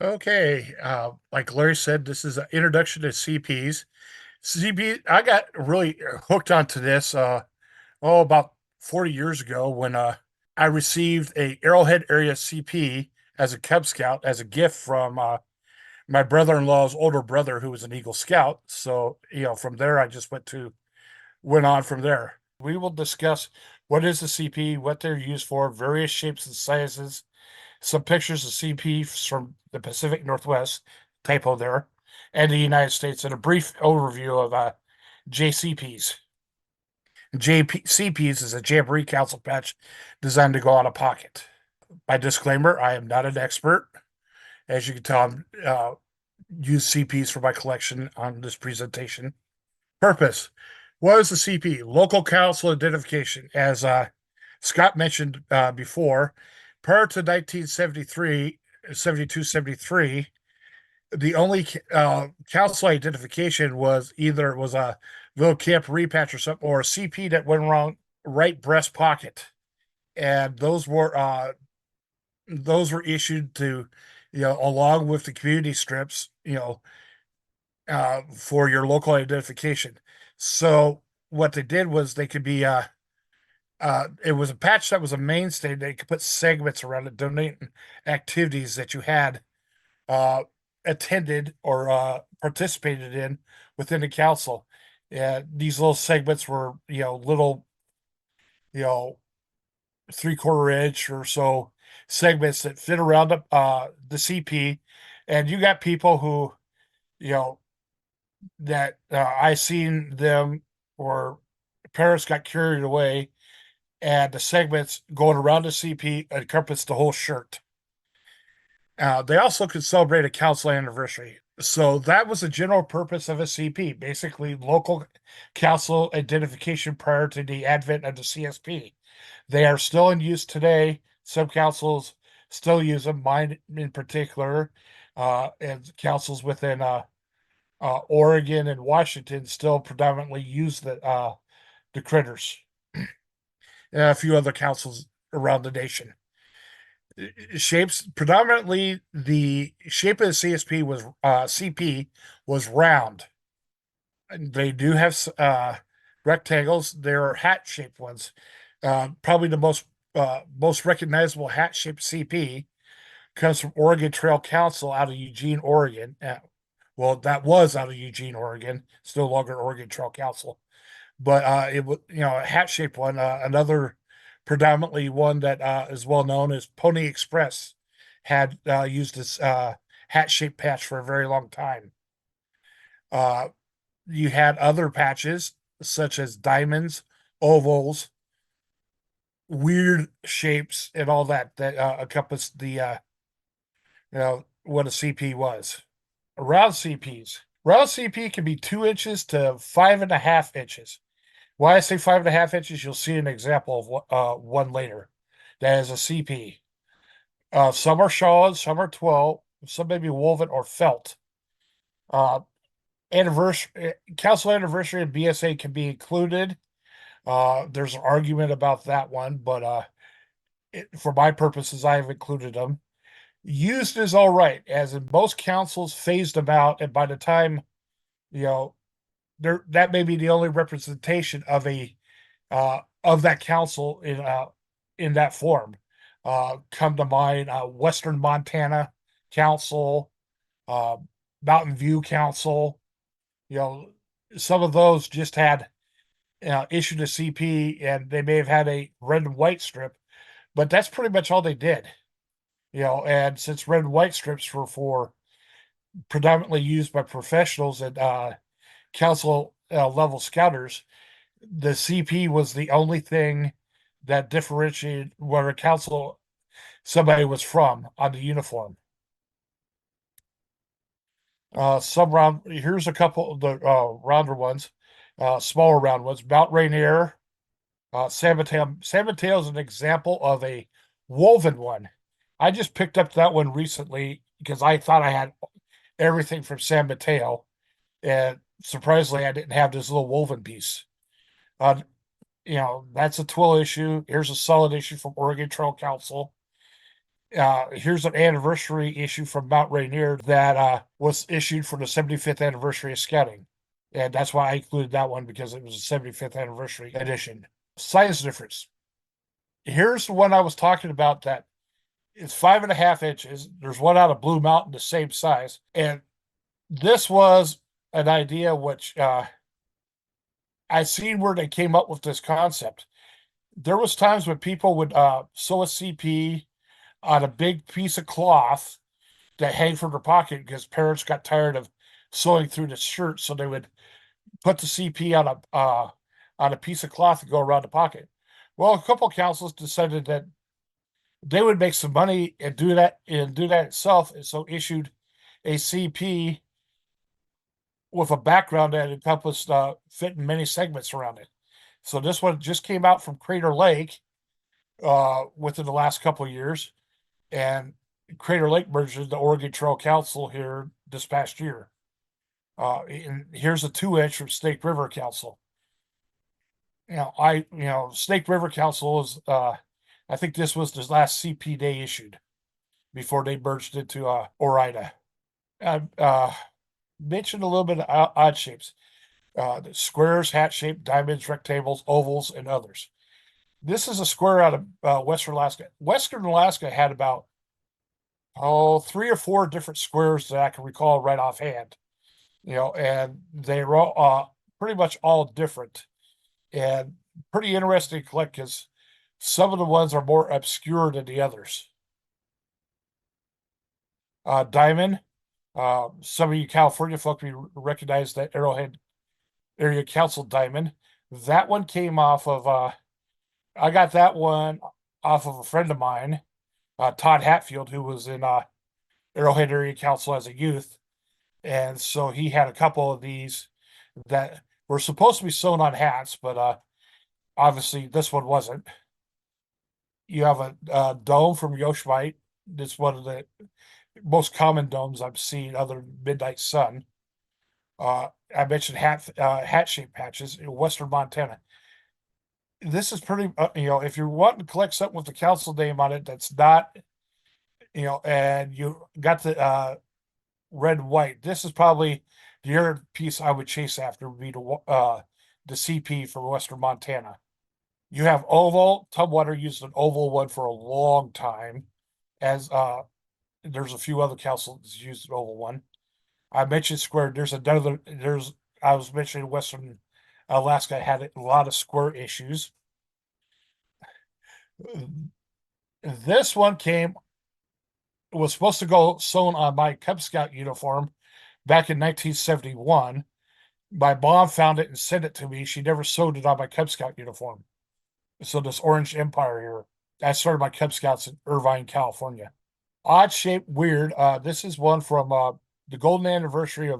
Okay, like Larry said, this is an introduction to CPs. CP, I got really hooked onto this about 40 years ago when I received a Arrowhead area CP as a Cub Scout as a gift from my brother-in-law's older brother who was an Eagle Scout. So, from there I just went on from there. We will discuss what is the CP, what they're used for, various shapes and sizes, some pictures of CPs from the Pacific Northwest, typo there, and the United States, and a brief overview of JCPs. JCPs is a Jamboree Council patch designed to go out of pocket. My disclaimer, I am not an expert. As you can tell, I use CPs for my collection on this presentation. Purpose. What is the CP? Local council identification. As Scott mentioned before, prior to 1973, 72, 73, the only council identification was either it was a little camp repatch or something, or a CP that went around right breast pocket, and those were issued to, along with the community strips, for your local identification. So what they did was they could be it was a patch that was a mainstay. They could put segments around it, donating activities that you had uh, attended or participated in within the council. These little segments were, little, you know, 3/4 inch or so segments that fit around the CP. And you got people who, you know, that I seen them or parents got carried away and the segments going around the CP encompass the whole shirt. They also could celebrate a council anniversary. So that was the general purpose of a CP, basically local council identification prior to the advent of the CSP. They are still in use today. Some councils still use them, mine in particular, and councils within Oregon and Washington still predominantly use the critters, and a few other councils around the nation. Shapes predominantly the shape of the CP was round. They do have rectangles. There are hat shaped ones. Probably the most recognizable hat shaped CP comes from Oregon Trail Council out of Eugene, Oregon. Well, that was out of Eugene, Oregon. It's no longer Oregon Trail Council, but it was, a hat shaped one. Another predominantly one that is well known is Pony Express had used this hat shaped patch for a very long time. Uh, you had other patches such as diamonds, ovals, weird shapes, and all that encompassed the what a CP was. Round CPs. Round CP can be 2 inches to 5.5 inches. Why I say 5.5 inches, you'll see an example of one later. That is a CP. Some are shawled, some are twill, some may be woven or felt. Uh, council anniversary and BSA can be included. There's an argument about that one, but for my purposes, I have included them. Used is all right, as in most councils phased them out, and by the time you know there that may be the only representation of that council in that form. Come to mind, Western Montana Council, uh, Mountain View Council. You know, some of those just had issued a CP, and they may have had a red and white strip, but that's pretty much all they did. And since red and white strips were for predominantly used by professionals and council level scouters, the CP was the only thing that differentiated where a council somebody was from on the uniform. Here's a couple of the rounder ones, smaller round ones. Mount Rainier, San Mateo. San Mateo is an example of a woven one. I just picked up that one recently because I thought I had everything from San Mateo, and surprisingly, I didn't have this little woven piece. Uh, that's a twill issue. Here's a solid issue from Oregon Trail Council. Here's an anniversary issue from Mount Rainier that was issued for the 75th anniversary of scouting. And that's why I included that one because it was a 75th anniversary edition. Size difference. Here's the one I was talking about that it's 5.5 inches. There's one out of Blue Mountain, the same size. And this was an idea which I seen where they came up with this concept. There was times when people would sew a CP on a big piece of cloth that hang from their pocket because parents got tired of sewing through the shirt, so they would put the CP on a piece of cloth and go around the pocket. Well, a couple of councils decided that they would make some money and do that itself, and so issued a CP with a background that encompassed fitting many segments around it. So this one just came out from Crater Lake within the last couple of years, and Crater Lake merged into the Oregon Trail Council here this past year. And here's a 2 inch from Snake River Council. Snake River Council is I think this was the last CP they issued before they merged into Orida. Mentioned a little bit of odd shapes. The squares, hat shaped, diamonds, rectangles, ovals, and others. This is a square out of Western Alaska. Western Alaska had about 3 or 4 different squares that I can recall right offhand. And they were all, pretty much all different and pretty interesting to collect because some of the ones are more obscure than the others. Diamond. Some of you California folk recognize that Arrowhead Area Council diamond. That one came off of I got that one off of a friend of mine, Todd Hatfield, who was in Arrowhead Area Council as a youth. And so he had a couple of these that were supposed to be sewn on hats, but obviously this one wasn't. You have a dome from Yosemite. It's one of the most common domes I've seen other than Midnight Sun. I mentioned hat shaped patches in Western Montana. This is pretty, if you're wanting to collect something with the council name on it that's not, and you got the red and white, this is probably the other piece I would chase after would be the CP from Western Montana. You have oval. Tumwater used an oval one for a long time, as there's a few other councils used an oval one. I mentioned square. I was mentioning Western Alaska had a lot of square issues. This one was supposed to go sewn on my Cub Scout uniform back in 1971. My mom found it and sent it to me. She never sewed it on my Cub Scout uniform. So this Orange Empire here, I started my Cub Scouts in Irvine, California. Odd shape, weird. This is one from the golden anniversary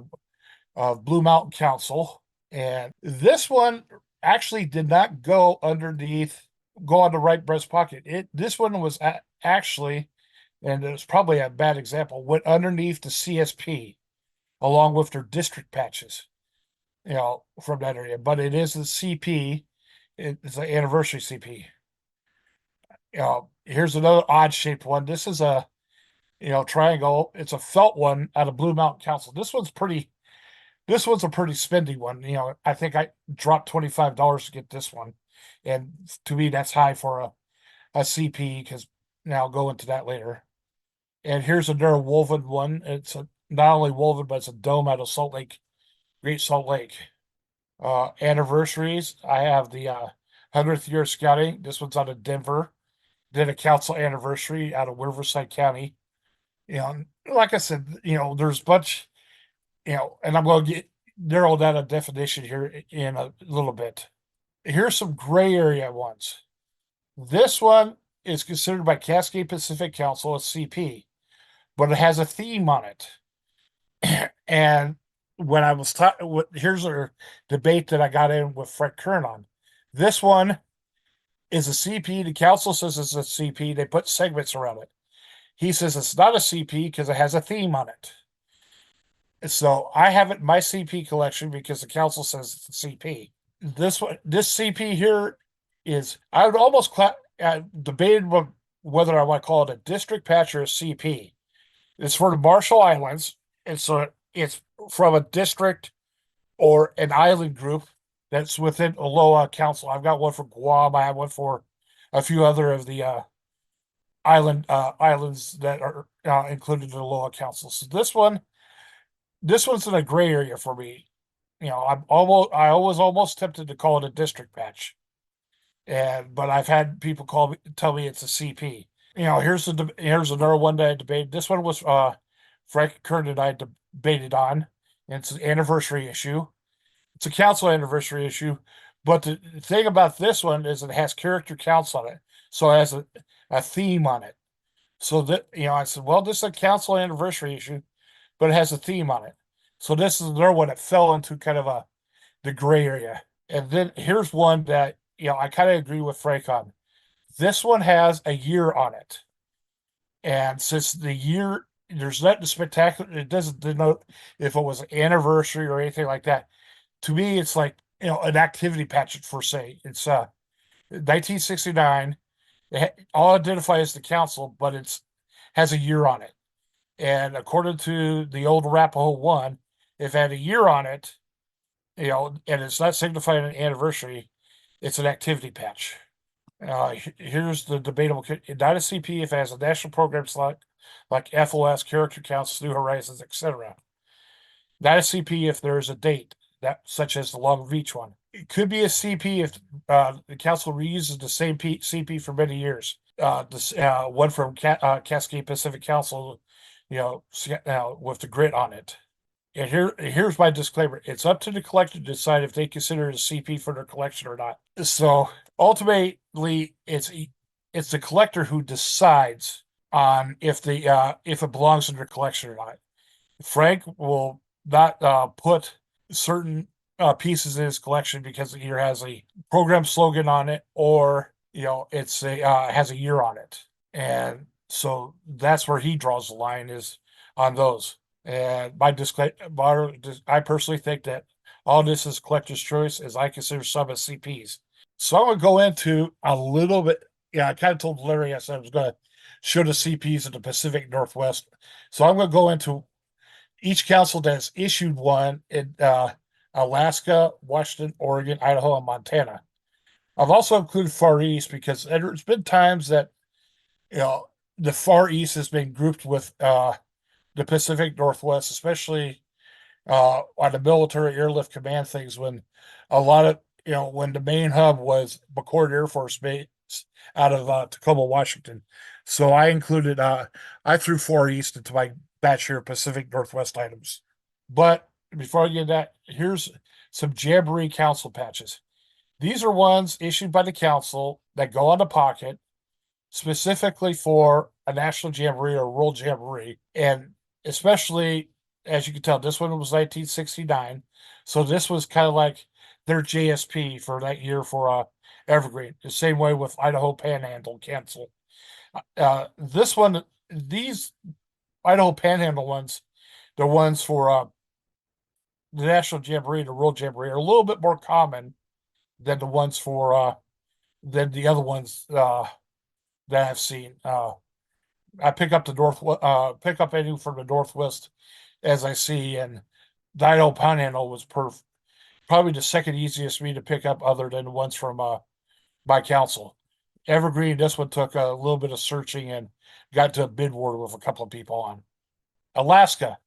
of Blue Mountain Council. And this one actually did not go on the right breast pocket. This one was actually, and it was probably a bad example, went underneath the CSP along with their district patches, from that area. But it is the CP. It's an anniversary CP. Here's another odd shaped one. This is a triangle. It's a felt one out of Blue Mountain Council. This one's a pretty spendy one. I think I dropped $25 to get this one. And to me, that's high for a CP because now I'll go into that later. And here's another woven one. It's not only woven, but it's a dome out of Salt Lake, Great Salt Lake. Anniversaries. I have the 100th year of scouting. This one's out of Denver. Did a council anniversary out of Riverside County. Like I said, there's a bunch, and I'm going to get narrow down a definition here in a little bit. Here's some gray area ones. This one is considered by Cascade Pacific Council a CP, but it has a theme on it. And when I was talking, here's a debate that I got in with Fred Kern on. This one is a CP. The council says it's a CP. They put segments around it. He says it's not a CP because it has a theme on it. So I have it in my CP collection because the council says it's a CP. This CP here is, I would almost debated whether I want to call it a district patch or a CP. It's for the Marshall Islands, and so it's from a district or an island group that's within Aloha Council. I've got one for Guam. I have one for a few other of the islands that are included in the Aloha Council. So this one's in a gray area for me. I was almost tempted to call it a district patch, but I've had people tell me it's a CP. Here's another one that I debated. This one was Frank Kern and I debated on. It's an anniversary issue. It's a council anniversary issue, but the thing about this one is it has character counts on it, so it has a theme on it. So that I said, well, this is a council anniversary issue, but it has a theme on it. So this is another one that fell into kind of the gray area. And then here's one that I kind of agree with Frank on. This one has a year on it, and since the year there's nothing spectacular, it doesn't denote if it was an anniversary or anything like that. To me, it's like an activity patch for say. It's 1969. All identifies the council, but it's has a year on it. And according to the old Arapaho one, if it had a year on it, and it's not signifying an anniversary, it's an activity patch. Here's the debatable. Not a CP if it has a national program slot like FOS, character counts, New Horizons, etc. Not a CP if there is a date, such as the Long Beach one. It could be a CP if the council reuses the same CP for many years. This one from Cascade Pacific Council, with the grit on it. And here's my disclaimer: it's up to the collector to decide if they consider it a CP for their collection or not. So ultimately, it's the collector who decides on if it belongs in their collection or not. Frank will not put certain pieces in his collection because it either has a program slogan on it or it's has a year on it, and so that's where he draws the line is on those. And I personally think that all this is collector's choice, as I consider some as CPs. So I'm going to go into a little bit. Yeah, I kind of told Larry I said I was going to show the CPs in the Pacific Northwest. So I'm going to go into each council that has issued one in Alaska, Washington, Oregon, Idaho, and Montana. I've also included Far East because there's been times that the Far East has been grouped with the Pacific Northwest, especially on the military airlift command things when a lot of when the main hub was McCord Air Force Base out of Tacoma, Washington. So I threw Far East into my batch here Pacific Northwest items. But before I get that, here's some Jamboree Council patches. These are ones issued by the council that go on the pocket specifically for a national jamboree or world jamboree. And especially, as you can tell, this one was 1969. So this was kind of like their JSP for that year for Evergreen. The same way with Idaho Panhandle Council. These Idaho Panhandle ones, the ones for the National Jamboree and the World Jamboree are a little bit more common than the ones for than the other ones that I've seen. I pick up any from the Northwest as I see, and the Idaho Panhandle was probably the second easiest for me to pick up, other than the ones from by council. Evergreen, this one took a little bit of searching and got to a bid war with a couple of people on. Alaska.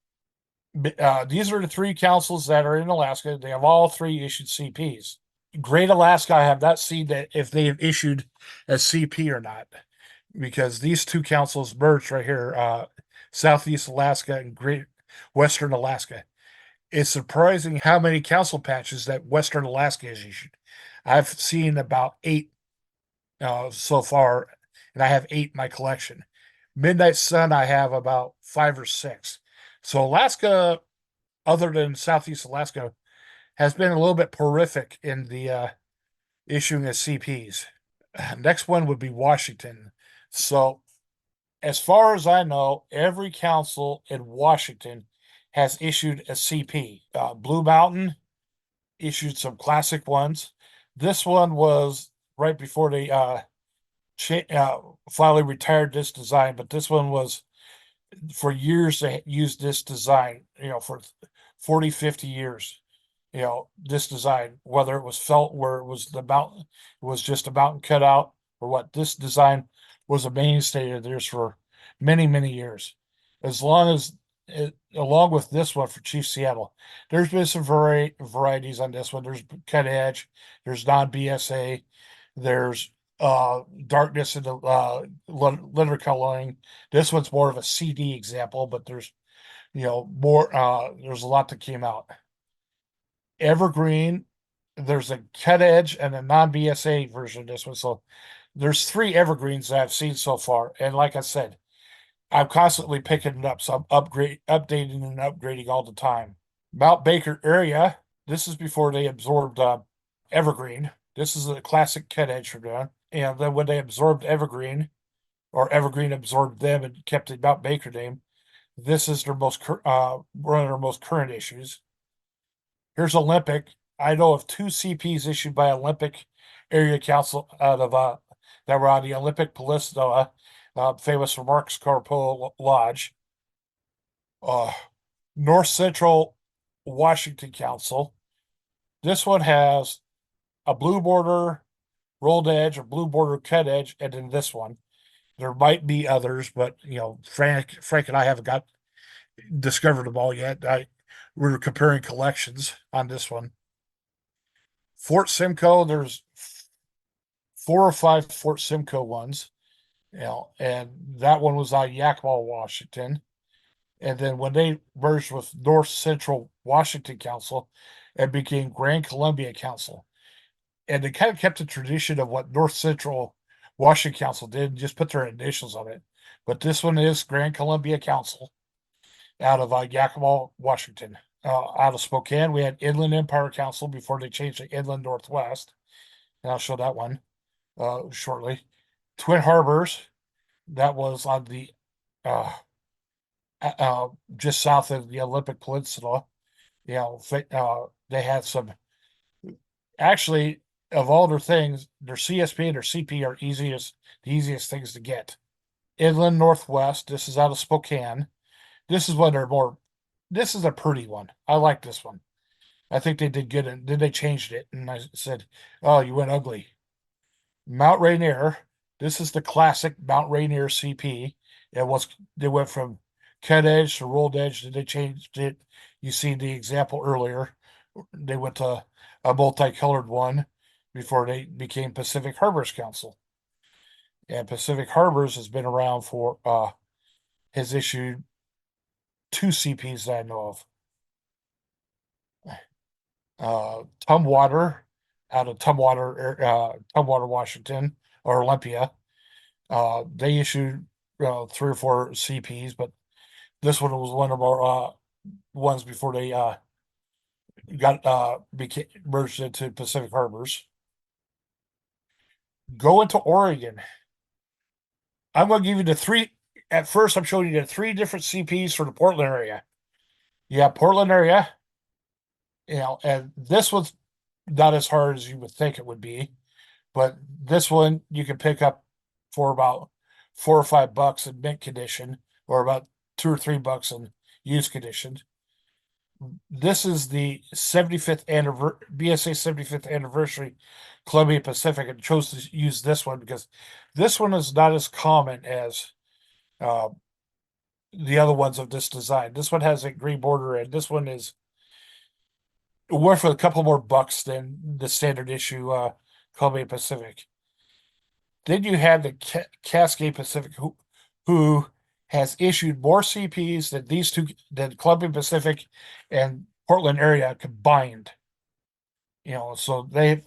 These are the three councils that are in Alaska. They have all three issued CPs. Great Alaska, I have not seen that if they have issued a CP or not, because these two councils merged right here, Southeast Alaska and Great Western Alaska. It's surprising how many council patches that Western Alaska has issued. I've seen about 8 so far, and I have 8 in my collection. Midnight Sun, I have about 5 or 6. So Alaska, other than Southeast Alaska, has been a little bit prolific in the issuing of CPs. Next one would be Washington. So, as far as I know, every council in Washington has issued a CP. Blue Mountain issued some classic ones. This one was right before they finally retired this design, but this one was for years they used this design, for 40, 50 years. This design, whether it was felt where it was the mountain, it was just a mountain cutout, or what, this design was a mainstay of theirs for many, many years. As long as along with this one for Chief Seattle, there's been some varieties on this one. There's cut edge, there's non-BSA, there's darkness in the letter coloring. This one's more of a CD example, but there's more there's a lot that came out. Evergreen, there's a cut edge and a non-BSA version of this one. So there's three evergreens that I've seen so far. And like I said, I'm constantly picking it up. So I'm updating and upgrading all the time. Mount Baker area, this is before they absorbed Evergreen. This is a classic cut edge from them. And then when they absorbed Evergreen, or Evergreen absorbed them and kept the Mount Baker name, this is their one of their most current issues. Here's Olympic. I know of two CPs issued by Olympic Area Council out of that were on the Olympic Peninsula, famous for Mark's Carpo Lodge. North Central Washington Council. This one has a blue border rolled edge, a blue border cut edge, and then this one. There might be others, but Frank and I haven't discovered them all yet. We're comparing collections on this one. Fort Simcoe, there's 4 or 5 Fort Simcoe ones, and that one was on Yakima, Washington. And then when they merged with North Central Washington Council, it became Grand Columbia Council. And they kind of kept the tradition of what North Central Washington Council did and just put their initials on it. But this one is Grand Columbia Council out of Yakima, Washington. Out of Spokane, we had Inland Empire Council before they changed to Inland Northwest. And I'll show that one shortly. Twin Harbors, that was on the just south of the Olympic Peninsula. They had some, actually, of all their things, their CSP and their CP are the easiest things to get. Inland Northwest, this is out of Spokane. This is one they're more, this is a pretty one. I like this one. I think they did good, and then they changed it. And I said, oh, you went ugly. Mount Rainier, this is the classic Mount Rainier CP. They went from cut edge to rolled edge, then they changed it. You see the example earlier. They went to a multicolored one before they became Pacific Harbors Council. And Pacific Harbors has been around for has issued 2 CPs that I know of. Tumwater out of Tumwater, Washington, or Olympia. They issued 3 or 4 CPs, but this one was one of our ones before they became merged into Pacific Harbors. Go into Oregon. I'm going to give you the three. At first, I'm showing you the 3 different CPs for the Portland area. Yeah, Portland area. And this one's not as hard as you would think it would be, but this one you can pick up for about $4 or $5 in mint condition, or about $2 or $3 in used condition. This is the 75th anniversary, BSA 75th anniversary Columbia Pacific, and chose to use this one because this one is not as common as uh, the other ones of this design. This one has a green border, and this one is worth a couple more bucks than the standard issue Columbia Pacific. Then you have the Cascade Pacific, who has issued more CPs than these two, than Columbia Pacific and Portland area combined. So they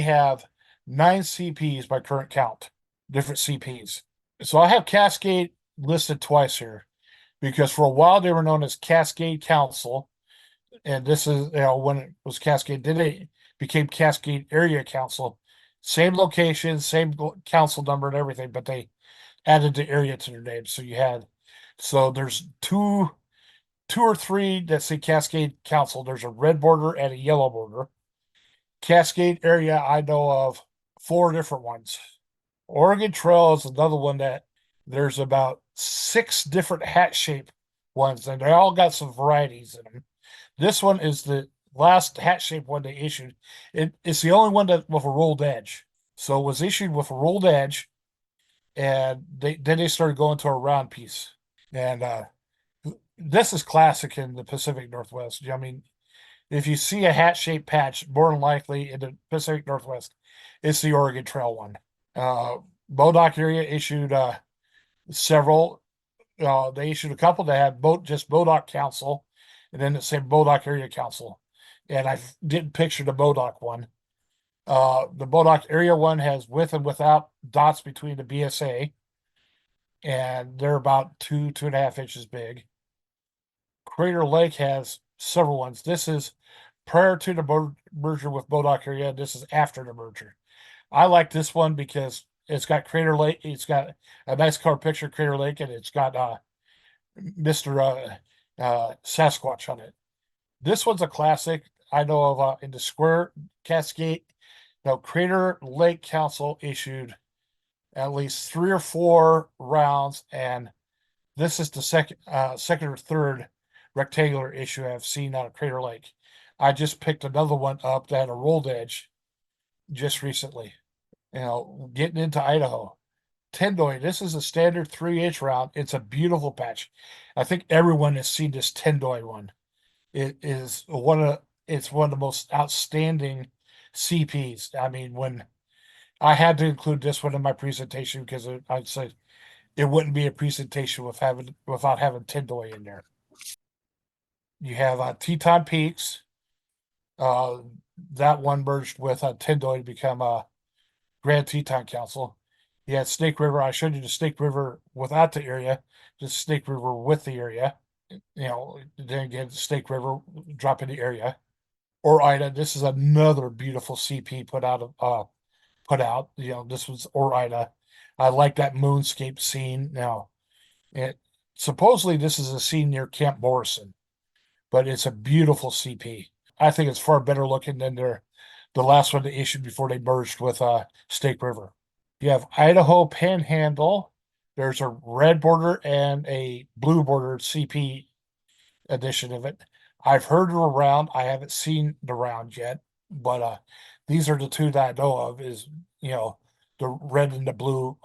have 9 CPs by current count, different CPs. So I have Cascade listed twice here because for a while they were known as Cascade Council, and this is when it was Cascade, then it became Cascade Area Council, same location, same council number and everything, but they added the area to their name. So there's two or three that say Cascade Council. There's a red border and a yellow border. Cascade area, I know of 4 different ones. Oregon Trail is another one that there's about six different hat shape ones, and they all got some varieties in them. This one is the last hat shape one they issued. It's the only one that with a rolled edge. So it was issued with a rolled edge, and they started going to a round piece. And this is classic in the Pacific Northwest. I mean, if you see a hat shaped patch, more than likely in the Pacific Northwest, it's the Oregon Trail one. Uh, Modoc area issued several. They issued a couple that had just Modoc Council, and then it said Modoc Area Council. And I didn't picture the Modoc one. The Modoc Area one has with and without dots between the BSA, and they're about 2.5 inches big. Crater Lake has several ones. This is prior to the merger with Modoc Area. This is after the merger. I like this one because it's got Crater Lake. It's got a nice color picture of Crater Lake, and it's got Mr. Sasquatch on it. This one's a classic. I know of in the Square Cascade. Now, Crater Lake Council issued at least 3 or 4 rounds, and this is the second or third rectangular issue I've seen out of Crater Lake. I just picked another one up that had a rolled edge just recently. Getting into Idaho. Tendoy, this is a standard 3-inch round. It's a beautiful patch. I think everyone has seen this Tendoy one. It's one of the most outstanding CPs. I mean, when I had to include this one in my presentation because I'd say it wouldn't be a presentation without having Tendoy in there. You have Teton Peaks. Uh, that one merged with Tendoy to become Grand Teton Council. You had Snake River. I showed you the Snake River without the area, just Snake River with the area. Then again, Snake River drop in the area. Or Ida. This is another beautiful CP put out. This was Or Ida. I like that moonscape scene. Now, it supposedly this is a scene near Camp Morrison, but it's a beautiful CP. I think it's far better looking than the last one they issued before they merged with Snake River. You have Idaho Panhandle. There's a red border and a blue border CP edition of it. I've heard of a round. I haven't seen the round yet, but these are the two that I know of. Is the red and the blue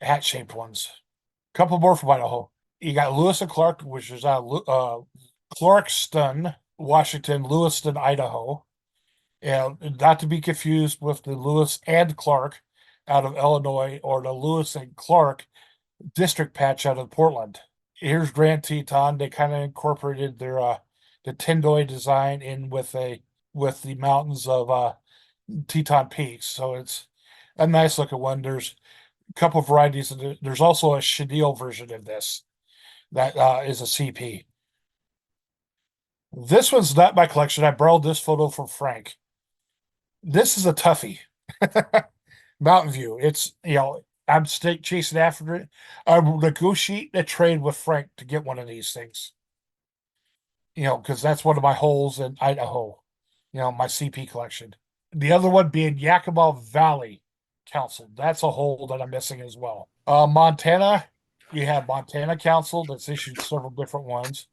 hat shaped ones. A couple more from Idaho. You got Lewis and Clark, which is Clarkston, Washington, Lewiston, Idaho. And not to be confused with the Lewis and Clark out of Illinois or the Lewis and Clark district patch out of Portland. Here's Grand Teton. They kind of incorporated their the Tendoy design in with the mountains of Teton Peaks. So it's a nice looking one. There's a couple of varieties. There's also a chenille version of this that is a CP. This one's not my collection. I borrowed this photo from Frank. This is a toughie. Mountain View. It's I'm chasing after it. I'm negotiating a trade with Frank to get one of these things. Because that's one of my holes in Idaho. My CP collection. The other one being Yakima Valley Council. That's a hole that I'm missing as well. Montana, you have Montana Council that's issued several different ones.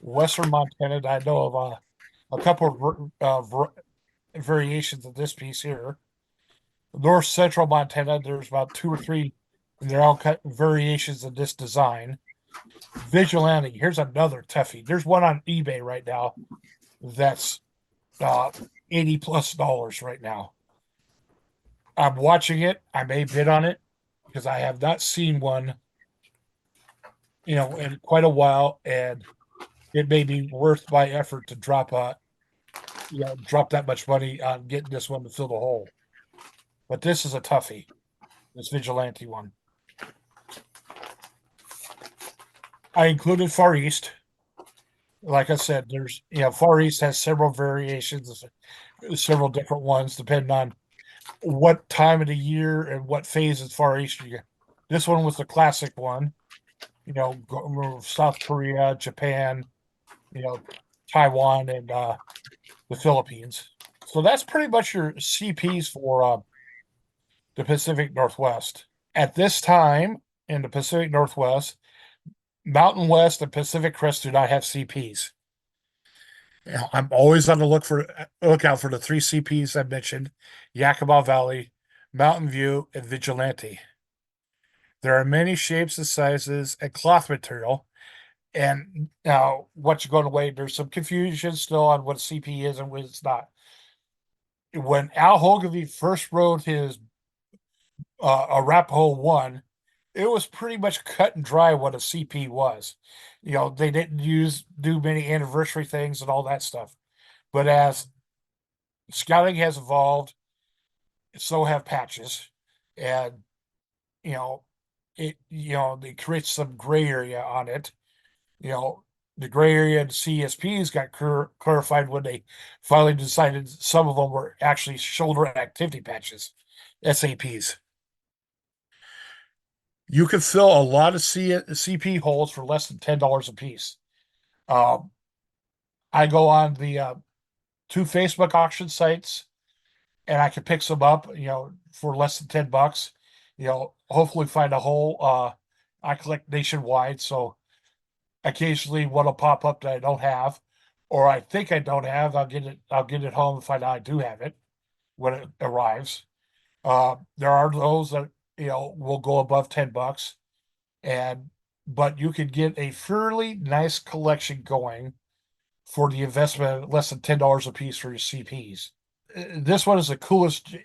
Western Montana, I know of a couple of variations of this piece here. North Central Montana, there's about 2 or 3, and they're all variations of this design. Vigilante, here's another toughie. There's one on eBay right now that's $80+ right now. I'm watching it. I may bid on it because I have not seen one, in quite a while, and it may be worth my effort to drop that much money on getting this one to fill the hole. But this is a toughie, this Vigilante one. I included Far East. Like I said, there's Far East has several variations, several different ones depending on what time of the year and what phase of Far East you get. This one was the classic one, South Korea, Japan, Taiwan, and the Philippines. So that's pretty much your CPs for the Pacific Northwest. At this time in the Pacific Northwest, Mountain West and Pacific Crest do not have CPs. I'm always on the lookout for the three CPs I mentioned: Yakima Valley, Mountain View, and Vigilante. There are many shapes and sizes and cloth material. And now, what's going away? There's some confusion still on what a CP is and what it's not. When Al Ogilvy first wrote his Arapaho 1, it was pretty much cut and dry what a CP was. They didn't do many anniversary things and all that stuff. But as scouting has evolved, so have patches. And, you know, it creates some gray area on it. You know, the gray area and CSPs got clarified when they finally decided some of them were actually shoulder activity patches, SAPs. You can fill a lot of CP holes for less than $10 a piece. Um, I go on the two Facebook auction sites and I can pick some up, for less than $10. Hopefully find a hole. I collect nationwide, so occasionally one will pop up that I don't have, or I think I don't have. I'll get it home and find out I do have it when it arrives. There are those that will go above $10, and but you could get a fairly nice collection going for the investment of less than $10 a piece for your CPs. This one is the coolest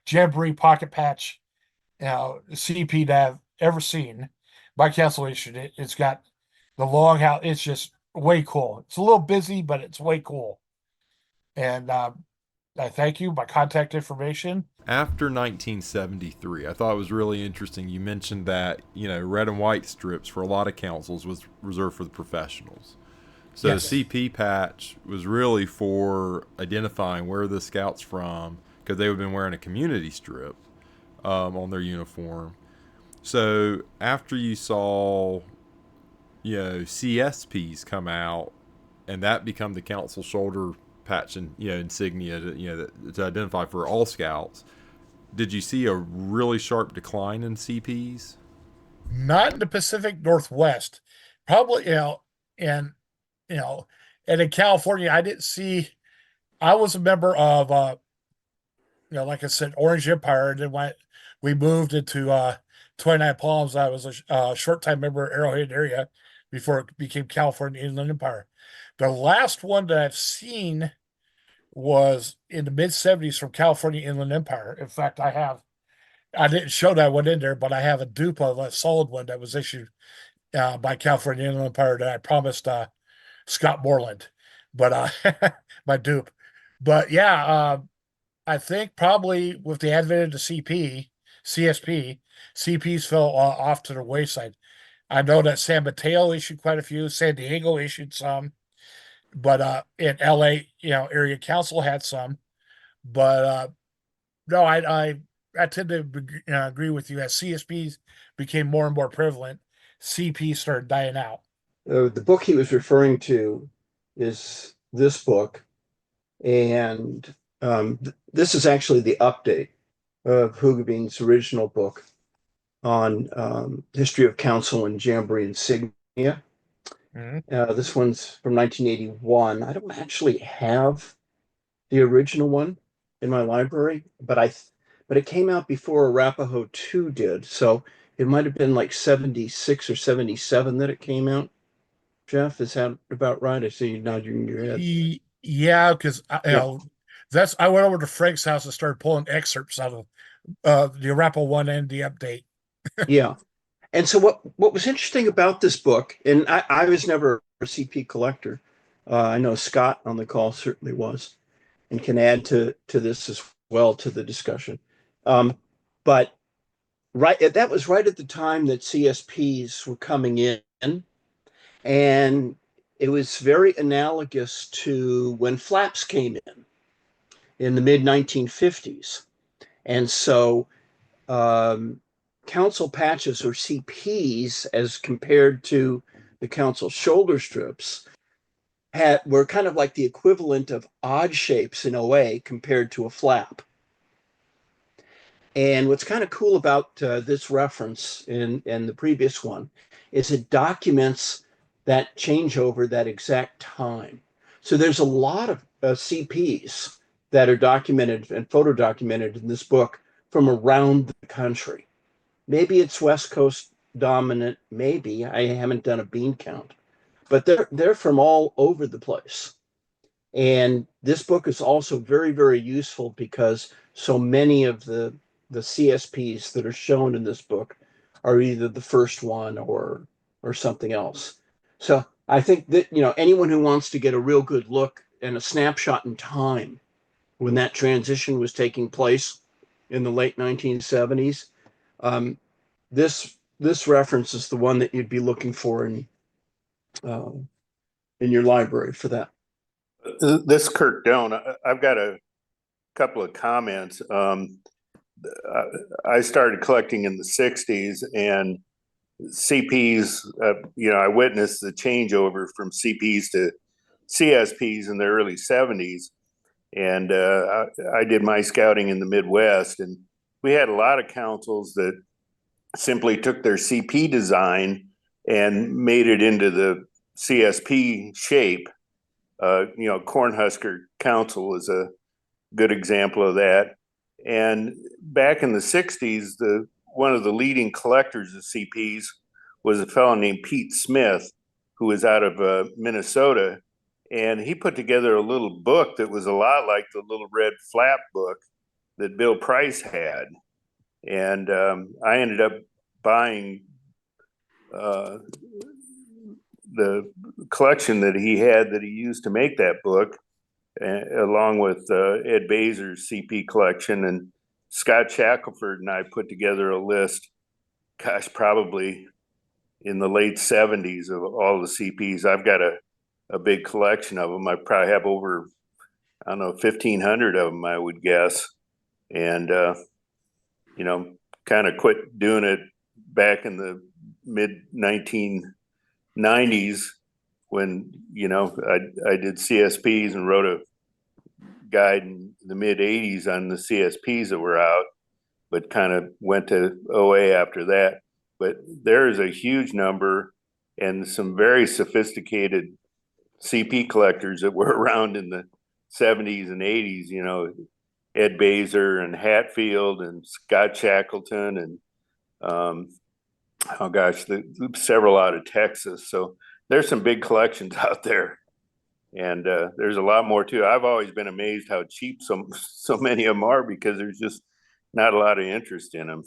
Jamboree pocket patch CP that I've ever seen. My cancellation, it's got the long house. It's just way cool. It's a little busy, but it's way cool. And I thank you. My contact information. After 1973, I thought it was really interesting. You mentioned that, red and white strips for a lot of councils was reserved for the professionals. So the Yes. CP patch was really for identifying where the scouts from, because they would have been wearing a community strip on their uniform. So after you saw, CSPs come out, and that become the council shoulder patch and insignia to identify for all scouts. Did you see a really sharp decline in CPs? Not in the Pacific Northwest. Probably, and you know, and in California, I didn't see. I was a member of, like I said, Orange Empire, and then when we moved into 29 Palms, I was a short time member of Arrowhead area before it became California Inland Empire. The last one that I've seen was in the mid 70s from California Inland Empire. In fact, I didn't show that one in there, but I have a dupe of a solid one that was issued by California Inland Empire that I promised Scott Moreland, but my dupe. But yeah, I think probably with the advent of the CSP, CPs fell off to the wayside. I know that San Mateo issued quite a few, San Diego issued some, but in LA, area council had some. But no, I tend to agree with you. As CSPs became more and more prevalent, CP started dying out. The book he was referring to is this book, and this is actually the update of Hugabine's original book on history of council and Jamboree insignia. Mhm. This one's from 1981. I don't actually have the original one in my library, but it came out before Arapaho 2 did, so it might have been like 76 or 77 that it came out. Jeff, is that about right? I see you nodding your head. Yeah, because Yeah, that's I went over to Frank's house and started pulling excerpts out of the Arapaho 1 and the update. yeah. And so what was interesting about this book, and I was never a CP collector. I know Scott on the call certainly was, and can add to this as well to the discussion. But that was right at the time that CSPs were coming in, and it was very analogous to when flaps came in the mid 1950s. And so council patches or CPs, as compared to the council shoulder strips, were kind of like the equivalent of odd shapes in a way compared to a flap. And what's kind of cool about this reference in the previous one is it documents that changeover, that exact time. So there's a lot of CPs that are documented and photo documented in this book from around the country. Maybe it's West Coast dominant, maybe. I haven't done a bean count, but they're from all over the place. And this book is also very, very useful because so many of the CSPs that are shown in this book are either the first one or something else. So I think that anyone who wants to get a real good look and a snapshot in time when that transition was taking place in the late 1970s, um, this reference is the one that you'd be looking for uh, in your library for that. This is Kirk Doan. I've got a couple of comments. I started collecting in the 60s, and CPs, I witnessed the changeover from CPs to CSPs in the early 70s. And I did my scouting in the Midwest, and we had a lot of councils that simply took their CP design and made it into the CSP shape. Cornhusker Council is a good example of that. And back in the 60s, one of the leading collectors of CPs was a fellow named Pete Smith, who was out of Minnesota. And he put together a little book that was a lot like the little red flap book that Bill Price had. And I ended up buying the collection that he had that he used to make that book, along with Ed Bazer's CP collection. And Scott Shackelford and I put together a list, probably in the late 70s of all the CPs. I've got a big collection of them. I probably have over, 1,500 of them, I would guess. And, kind of quit doing it back in the mid 1990s when, I did CSPs and wrote a guide in the mid 80s on the CSPs that were out, but kind of went to OA after that. But there is a huge number and some very sophisticated CP collectors that were around in the 70s and 80s, Ed Bazer and Hatfield and Scott Shackleton and, several out of Texas. So there's some big collections out there. And there's a lot more too. I've always been amazed how cheap so many of them are because there's just not a lot of interest in them.